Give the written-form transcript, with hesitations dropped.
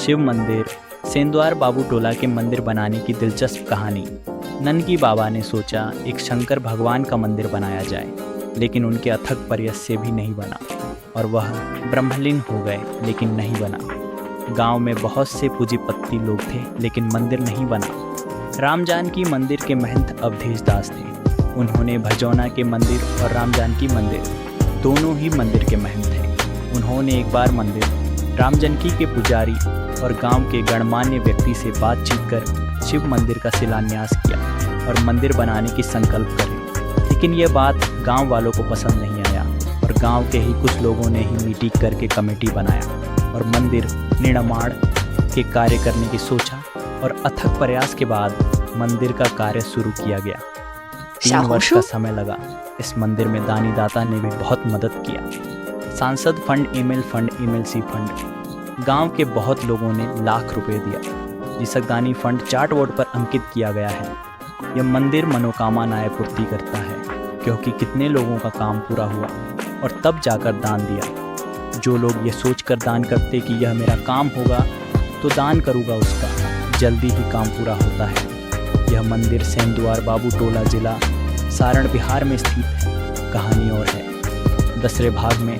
शिव मंदिर। सेंदुआर बाबू टोला के मंदिर बनाने की दिलचस्प कहानी। ननकी बाबा ने सोचा एक शंकर भगवान का मंदिर बनाया जाए, लेकिन उनके अथक प्रयास से भी नहीं बना और वह ब्रह्मलीन हो गए, लेकिन नहीं बना। गांव में बहुत से पूंजीपति लोग थे, लेकिन मंदिर नहीं बना। राम जानकी मंदिर के महंत अवधेश दास थे। उन्होंने भजौना के मंदिर और राम जानकी मंदिर दोनों ही मंदिर के महंत थे। उन्होंने एक बार मंदिर, राम जानकी के पुजारी और गांव के गणमान्य व्यक्ति से बातचीत कर शिव मंदिर का शिलान्यास किया और मंदिर बनाने की संकल्प करे। लेकिन यह बात गांव वालों को पसंद नहीं आया और गांव के ही कुछ लोगों ने ही मीटिंग करके कमेटी बनाया और मंदिर निर्माण के कार्य करने की सोचा और अथक प्रयास के बाद मंदिर का कार्य शुरू किया गया। 3 वर्ष का समय लगा। इस मंदिर में दानी दाता ने भी बहुत मदद किया। सांसद fund, ML fund, MLC fund, गांव के बहुत लोगों ने लाख रुपए दिया। जिसकदानी फंड चार्ट बोर्ड पर अंकित किया गया है। यह मंदिर मनोकामनाएं पूर्ति करता है, क्योंकि कितने लोगों का काम पूरा हुआ और तब जाकर दान दिया। जो लोग ये सोचकर दान करते कि यह मेरा काम होगा तो दान करूँगा उसका, जल्दी ही काम पूरा होता है। यह मंदिर सेंदुआर बाबू टोला जिला सारण बिहार में स्थित है। कहानी और है। दूसरे भाग में